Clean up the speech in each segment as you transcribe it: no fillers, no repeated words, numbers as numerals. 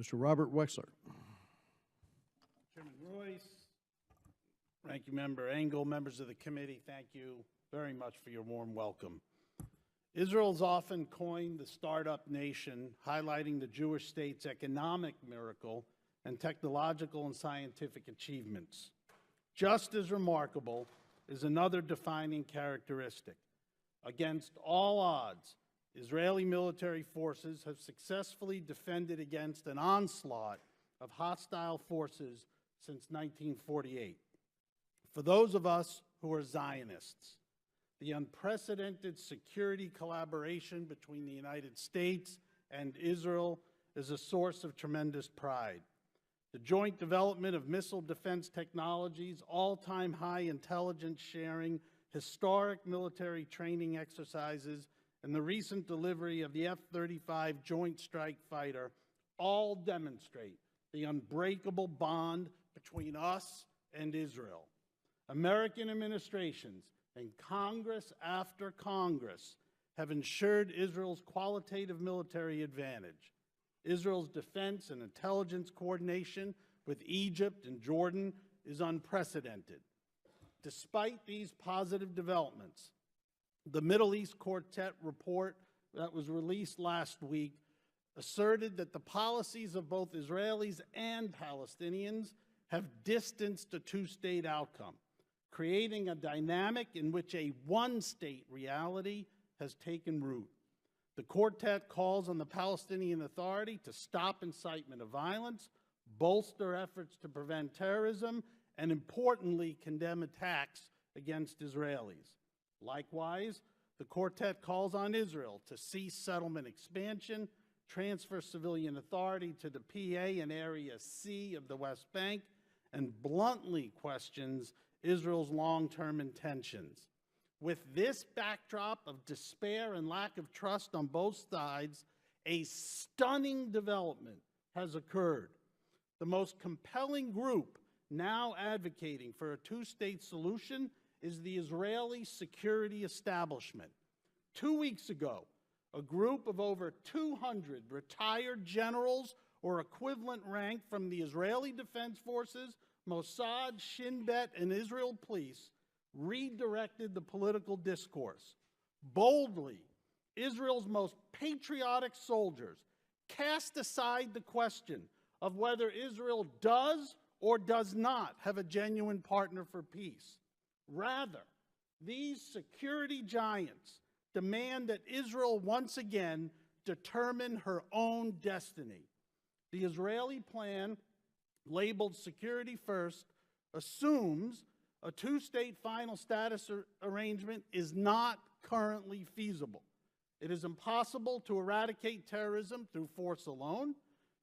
Mr. Robert Wexler. Chairman Royce, Ranking Member Engel, members of the committee, thank you very much for your warm welcome. Israel's often coined the startup nation, highlighting the Jewish state's economic miracle and technological and scientific achievements. Just as remarkable is another defining characteristic. Against all odds, Israeli military forces have successfully defended against an onslaught of hostile forces since 1948. For those of us who are Zionists, the unprecedented security collaboration between the United States and Israel is a source of tremendous pride. The joint development of missile defense technologies, all-time high intelligence sharing, historic military training exercises, and the recent delivery of the F-35 Joint Strike Fighter all demonstrate the unbreakable bond between us and Israel. American administrations and Congress after Congress have ensured Israel's qualitative military advantage. Israel's defense and intelligence coordination with Egypt and Jordan is unprecedented. Despite these positive developments, the Middle East Quartet report that was released last week asserted that the policies of both Israelis and Palestinians have distanced a two-state outcome, creating a dynamic in which a one-state reality has taken root. The quartet calls on the Palestinian Authority to stop incitement of violence, bolster efforts to prevent terrorism, and importantly, condemn attacks against Israelis. Likewise, the quartet calls on Israel to cease settlement expansion, transfer civilian authority to the PA and Area C of the West Bank, and bluntly questions Israel's long-term intentions. With this backdrop of despair and lack of trust on both sides, a stunning development has occurred. The most compelling group now advocating for a two-state solution is the Israeli security establishment. 2 weeks ago, a group of over 200 retired generals or equivalent rank from the Israeli Defense Forces, Mossad, Shin Bet, and Israel Police redirected the political discourse. Boldly, Israel's most patriotic soldiers cast aside the question of whether Israel does or does not have a genuine partner for peace. Rather, these security giants demand that Israel once again determine her own destiny. The Israeli plan, labeled Security First, assumes a two-state final status arrangement is not currently feasible. It is impossible to eradicate terrorism through force alone.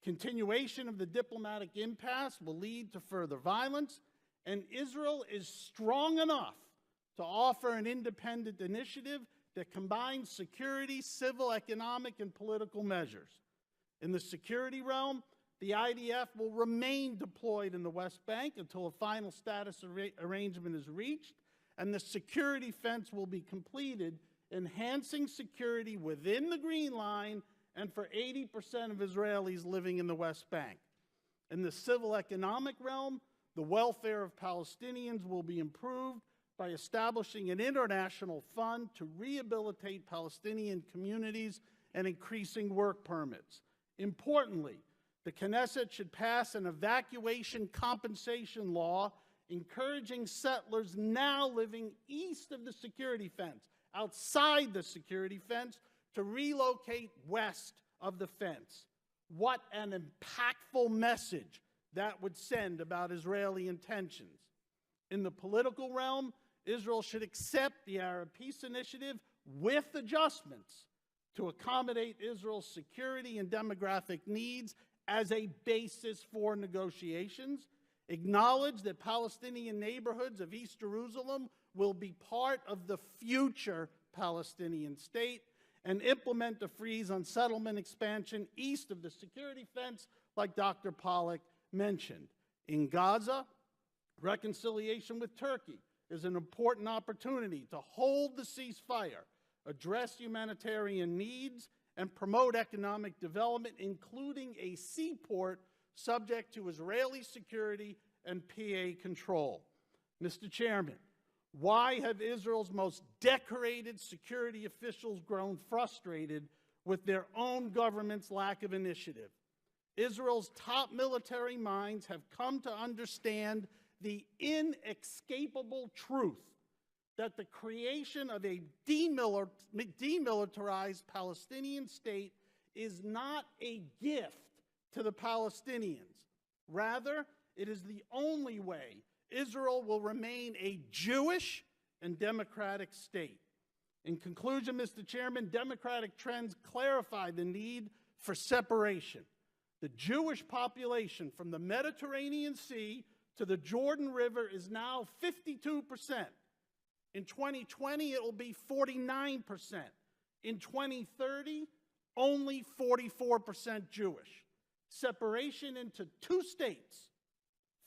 Continuation of the diplomatic impasse will lead to further violence, and Israel is strong enough to offer an independent initiative that combines security, civil, economic, and political measures. In the security realm, the IDF will remain deployed in the West Bank until a final status arrangement is reached, and the security fence will be completed, enhancing security within the Green Line and for 80% of Israelis living in the West Bank. In the civil economic realm, the welfare of Palestinians will be improved by establishing an international fund to rehabilitate Palestinian communities and increasing work permits. Importantly, the Knesset should pass an evacuation compensation law encouraging settlers now living east of the security fence, outside the security fence, to relocate west of the fence. What an impactful message that would send about Israeli intentions. In the political realm, Israel should accept the Arab Peace Initiative with adjustments to accommodate Israel's security and demographic needs as a basis for negotiations, acknowledge that Palestinian neighborhoods of East Jerusalem will be part of the future Palestinian state, and implement a freeze on settlement expansion east of the security fence, like Dr. Pollack mentioned. In Gaza, reconciliation with Turkey is an important opportunity to hold the ceasefire, address humanitarian needs, and promote economic development, including a seaport subject to Israeli security and PA control. Mr. Chairman, why have Israel's most decorated security officials grown frustrated with their own government's lack of initiative? Israel's top military minds have come to understand the inescapable truth that the creation of a demilitarized Palestinian state is not a gift to the Palestinians. Rather, it is the only way Israel will remain a Jewish and democratic state. In conclusion, Mr. Chairman, democratic trends clarify the need for separation. The Jewish population from the Mediterranean Sea to the Jordan River is now 52%. In 2020, it will be 49%. In 2030, only 44% Jewish. Separation into two states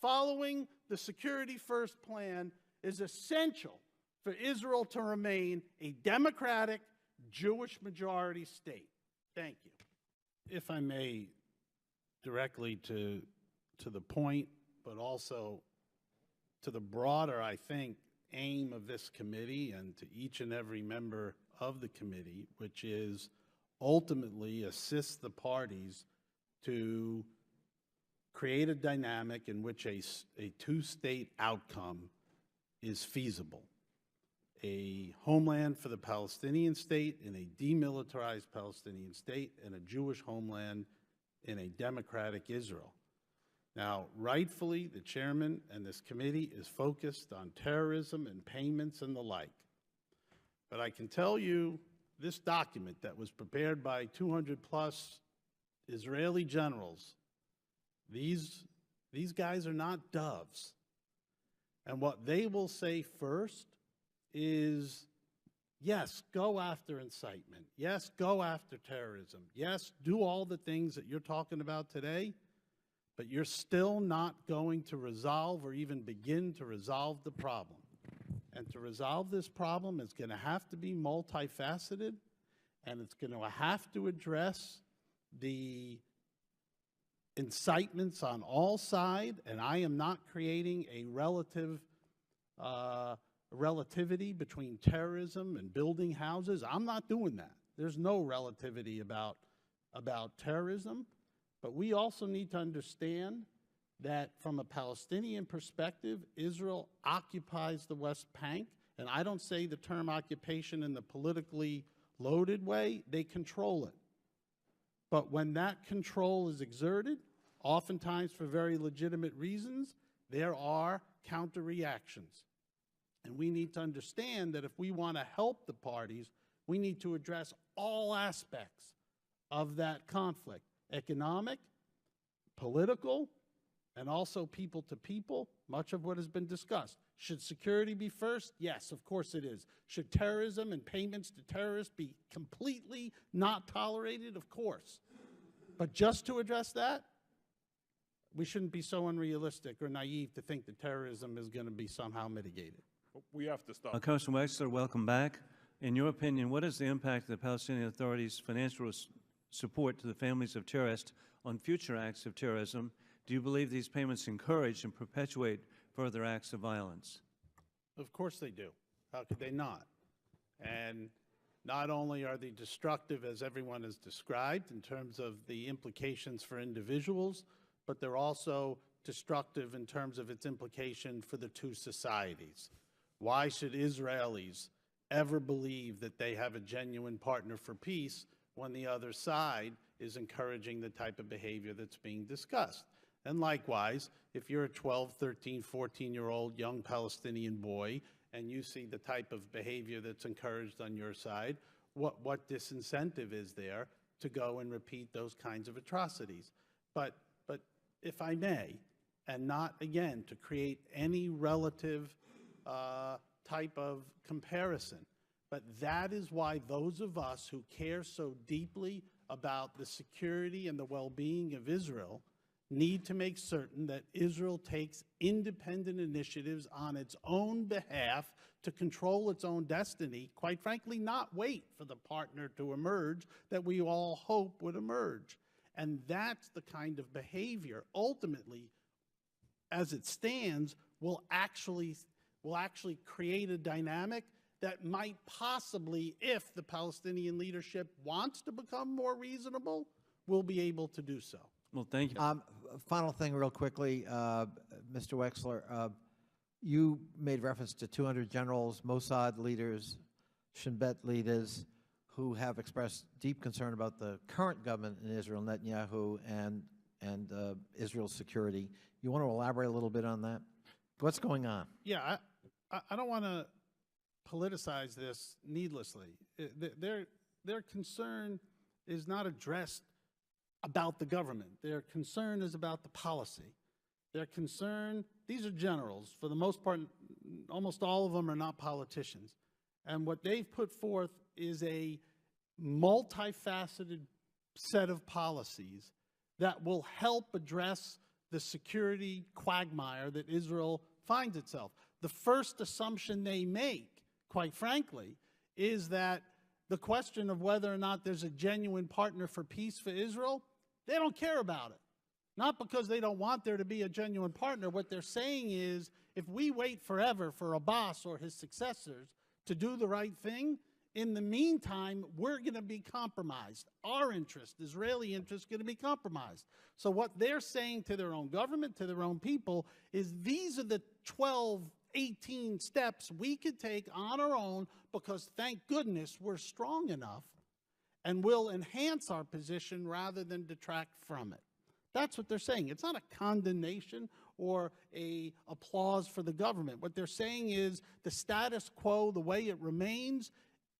following the Security First Plan is essential for Israel to remain a democratic, Jewish majority state. Thank you. If I may, directly to the point, but also to the broader, I think, aim of this committee and to each and every member of the committee, which is ultimately assist the parties to create a dynamic in which a two-state outcome is feasible. A homeland for the Palestinian state in a demilitarized Palestinian state and a Jewish homeland in a democratic Israel. Now, rightfully, the chairman and this committee is focused on terrorism and payments and the like. But I can tell you this document that was prepared by 200-plus Israeli generals, these guys are not doves. And what they will say first is, yes, go after incitement. Yes, go after terrorism. Yes, do all the things that you're talking about today, but you're still not going to resolve or even begin to resolve the problem. And to resolve this problem, it's going to have to be multifaceted, and it's going to have to address the incitements on all sides, and I am not creating a relativity between terrorism and building houses. I'm not doing that. There's no relativity about terrorism. But we also need to understand that from a Palestinian perspective, Israel occupies the West Bank. And I don't say the term occupation in the politically loaded way. They control it. But when that control is exerted, oftentimes for very legitimate reasons, there are counter-reactions. And we need to understand that if we want to help the parties, we need to address all aspects of that conflict. Economic, political, and also people to people, much of what has been discussed. Should security be first? Yes, of course it is. Should terrorism and payments to terrorists be completely not tolerated? Of course. But just to address that, we shouldn't be so unrealistic or naive to think that terrorism is going to be somehow mitigated. We have to stop. Congressman Wexler, welcome back. In your opinion, what is the impact of the Palestinian Authority's financial support to the families of terrorists on future acts of terrorism? Do you believe these payments encourage and perpetuate further acts of violence? Of course they do. How could they not? And not only are they destructive, as everyone has described, in terms of the implications for individuals, but they're also destructive in terms of its implication for the two societies. Why should Israelis ever believe that they have a genuine partner for peace when the other side is encouraging the type of behavior that's being discussed? And likewise, if you're a 12, 13, 14-year-old young Palestinian boy and you see the type of behavior that's encouraged on your side, what disincentive is there to go and repeat those kinds of atrocities? But if I may, and not, again, to create any relative type of comparison, but that is why those of us who care so deeply about the security and the well-being of Israel need to make certain that Israel takes independent initiatives on its own behalf to control its own destiny, quite frankly, not wait for the partner to emerge that we all hope would emerge. And that's the kind of behavior, ultimately, as it stands, will actually create a dynamic that might possibly, if the Palestinian leadership wants to become more reasonable, will be able to do so. Well, thank you. Final thing real quickly, Mr. Wexler, you made reference to 200 generals, Mossad leaders, Shin Bet leaders, who have expressed deep concern about the current government in Israel, Netanyahu, and Israel's security. You want to elaborate a little bit on that? What's going on? Yeah, I don't want to politicize this needlessly. Their concern is not addressed about the government. Their concern is about the policy. Their concern, these are generals. For the most part, almost all of them are not politicians. And what they've put forth is a multifaceted set of policies that will help address the security quagmire that Israel finds itself. The first assumption they make, quite frankly, is that the question of whether or not there's a genuine partner for peace for Israel, they don't care about it. Not because they don't want there to be a genuine partner. What they're saying is, if we wait forever for Abbas or his successors to do the right thing, in the meantime, we're going to be compromised. Our interest, Israeli interest, is going to be compromised. So what they're saying to their own government, to their own people, is these are the 12, 18 steps we could take on our own because, thank goodness, we're strong enough and will enhance our position rather than detract from it. That's what they're saying. It's not a condemnation or a applause for the government. What they're saying is the status quo, the way it remains,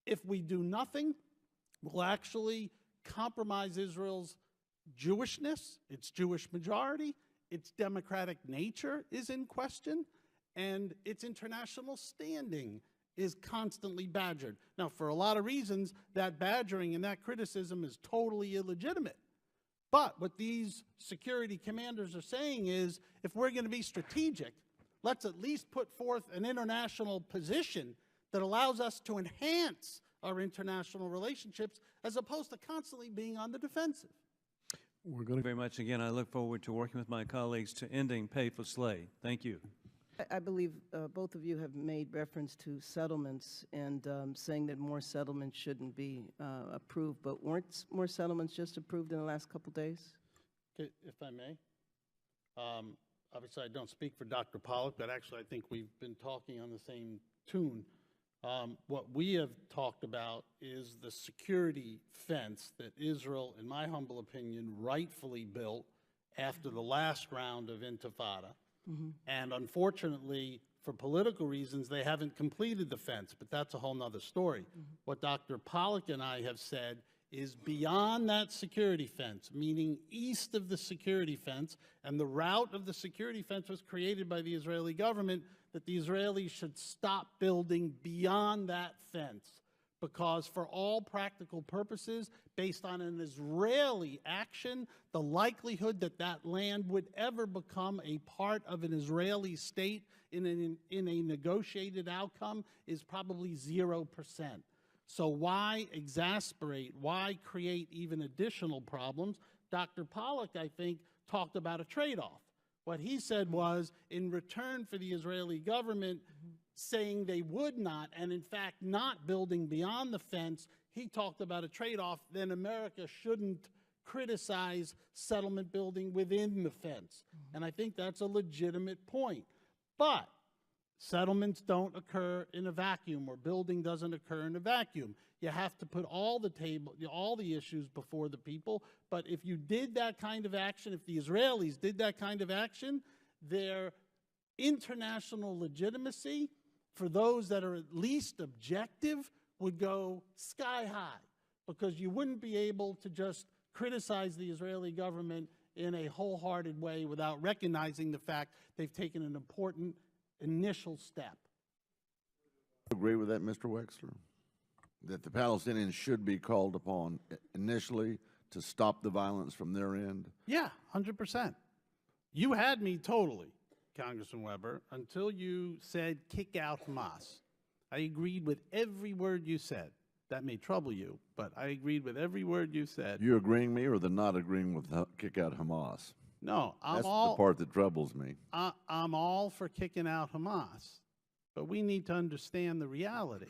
if we do nothing, will actually compromise Israel's Jewishness, its Jewish majority, its democratic nature is in question, and its international standing is constantly badgered. Now, for a lot of reasons, that badgering and that criticism is totally illegitimate. But what these security commanders are saying is, if we're going to be strategic, let's at least put forth an international position that allows us to enhance our international relationships as opposed to constantly being on the defensive. We're Thank going you to very much. Again, I look forward to working with my colleagues to ending pay for slay. Thank you. I believe both of you have made reference to settlements and saying that more settlements shouldn't be approved, but weren't more settlements just approved in the last couple days? If I may. Obviously, I don't speak for Dr. Pollack, but actually I think we've been talking on the same tune. What we have talked about is the security fence that Israel, in my humble opinion, rightfully built after the last round of Intifada. And unfortunately, for political reasons, they haven't completed the fence, but that's a whole nother story. What Dr. Pollack and I have said is beyond that security fence, meaning east of the security fence, and the route of the security fence was created by the Israeli government, that the Israelis should stop building beyond that fence. Because for all practical purposes, based on an Israeli action, the likelihood that that land would ever become a part of an Israeli state in a negotiated outcome is probably 0%. So why exasperate? Why create even additional problems? Dr. Pollack, I think, talked about a trade-off. What he said was, in return for the Israeli government saying they would not, and in fact not building beyond the fence, he talked about a trade-off. Then America shouldn't criticize settlement building within the fence. And I think that's a legitimate point. But settlements don't occur in a vacuum, or building doesn't occur in a vacuum. You have to put all the issues before the people. But if you did that kind of action, if the Israelis did that kind of action, their international legitimacy, for those that are at least objective, would go sky high, because you wouldn't be able to just criticize the Israeli government in a wholehearted way without recognizing the fact they've taken an important initial step. Agree with that, Mr. Wexler? That the Palestinians should be called upon initially to stop the violence from their end? Yeah, 100%. You had me totally, Congressman Weber, until you said kick out Hamas. I agreed with every word you said. That may trouble you, but I agreed with every word you said. You agreeing me or the not agreeing with kick out Hamas? No, That's the part that troubles me. I'm all for kicking out Hamas, but we need to understand the reality.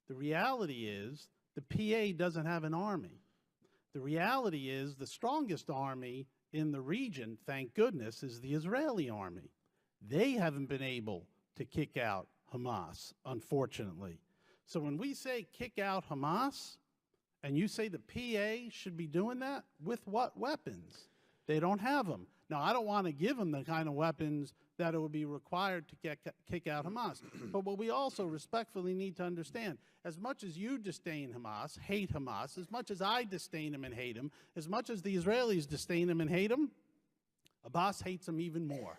The reality is the PA doesn't have an army. The reality is the strongest army in the region, thank goodness, is the Israeli army. They haven't been able to kick out Hamas, unfortunately. So when we say kick out Hamas, and you say the PA should be doing that, with what weapons? They don't have them. Now, I don't want to give them the kind of weapons that it would be required to kick out Hamas. But what we also respectfully need to understand, as much as you disdain Hamas, hate Hamas, as much as I disdain him and hate him, as much as the Israelis disdain him and hate him, Abbas hates him even more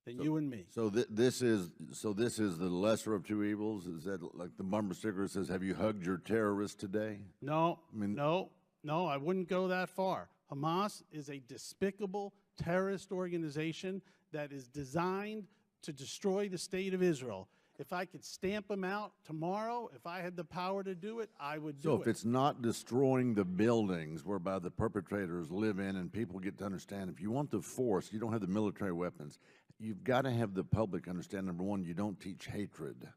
than you and me. So this is the lesser of two evils? Is that like the bumper sticker says, have you hugged your terrorist today? No, I mean, no, I wouldn't go that far. Hamas is a despicable terrorist organization that is designed to destroy the state of Israel. If I could stamp them out tomorrow, if I had the power to do it, I would do it. So if it's not destroying the buildings whereby the perpetrators live in and people get to understand, if you want the force, you don't have the military weapons, you've got to have the public understand, number one, you don't teach hatred.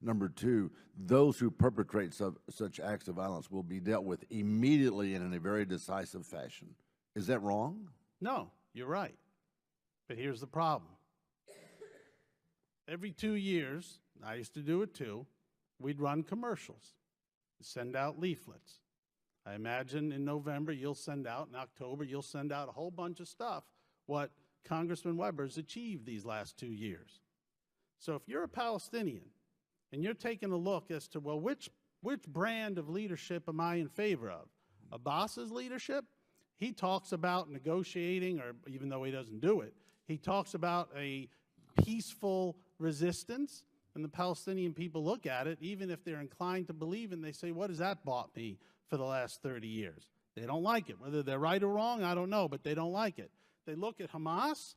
Number two, those who perpetrate such acts of violence will be dealt with immediately and in a very decisive fashion. Is that wrong? No, you're right. But here's the problem. Every 2 years, I used to do it too, we'd run commercials, send out leaflets. I imagine in November you'll send out, in October you'll send out a whole bunch of stuff, what Congressman Weber's achieved these last 2 years. So if you're a Palestinian and you're taking a look as to, well, which brand of leadership am I in favor of? Abbas's leadership? He talks about negotiating, or even though he doesn't do it, he talks about a peaceful resistance, and the Palestinian people look at it, even if they're inclined to believe, and they say, what has that bought me for the last 30 years? They don't like it. Whether they're right or wrong, I don't know, but they don't like it. They look at Hamas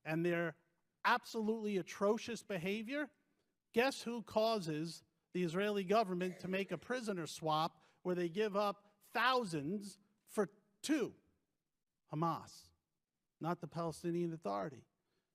and their absolutely atrocious behavior. Guess who causes the Israeli government to make a prisoner swap where they give up thousands for two? Hamas, not the Palestinian Authority.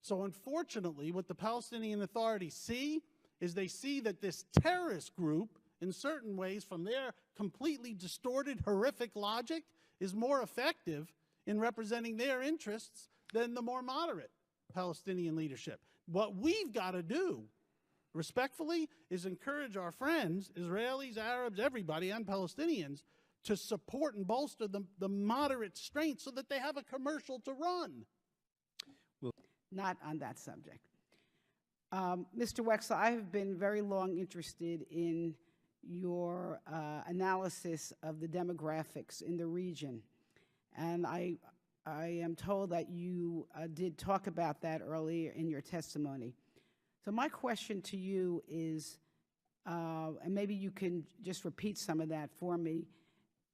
So unfortunately, what the Palestinian Authority see is they see that this terrorist group, in certain ways, from their completely distorted, horrific logic, is more effective in representing their interests than the more moderate Palestinian leadership. What we've got to do, respectfully, is encourage our friends, Israelis, Arabs, everybody, and Palestinians, to support and bolster the moderate strength so that they have a commercial to run. Not on that subject. Mr. Wexler, I have been very long interested in your analysis of the demographics in the region, and I am told that you did talk about that earlier in your testimony. So my question to you is, and maybe you can just repeat some of that for me,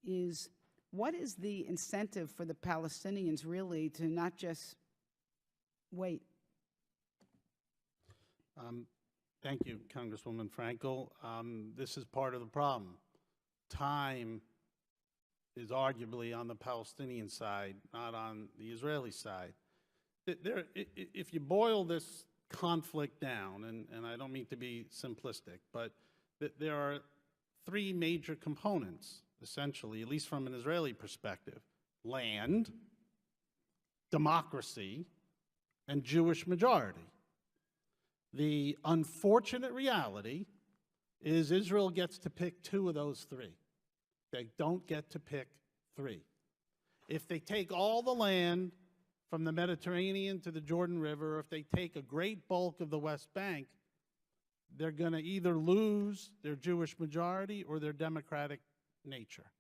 is what is the incentive for the Palestinians really to not just wait? Thank you, Congresswoman Frankel. This is part of the problem. Time is arguably on the Palestinian side, not on the Israeli side. If you boil this conflict down, and I don't mean to be simplistic, but there are three major components, essentially, at least from an Israeli perspective: land, democracy, and Jewish majority. The unfortunate reality is Israel gets to pick two of those three. They don't get to pick three. If they take all the land from the Mediterranean to the Jordan River, or if they take a great bulk of the West Bank, they're going to either lose their Jewish majority or their democratic nature,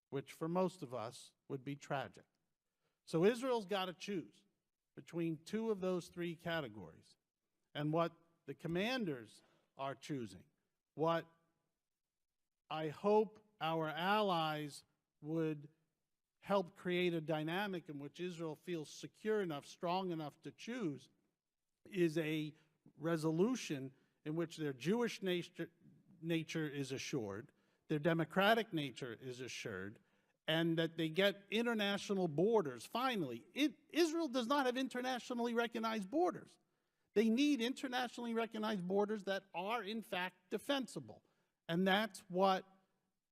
which for most of us would be tragic. So Israel's got to choose between two of those three categories. And what the commanders are choosing, what I hope our allies would help create a dynamic in which Israel feels secure enough, strong enough to choose, is a resolution in which their Jewish nature is assured, their democratic nature is assured, and that they get international borders. Finally, Israel does not have internationally recognized borders. They need internationally recognized borders that are, in fact, defensible. And that's what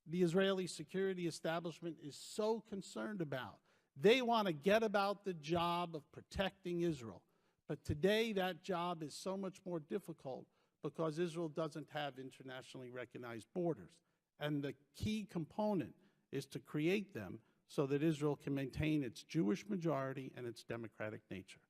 the Israeli security establishment is so concerned about. They want to get about the job of protecting Israel. But today, that job is so much more difficult because Israel doesn't have internationally recognized borders. And the key component is to create them so that Israel can maintain its Jewish majority and its democratic nature.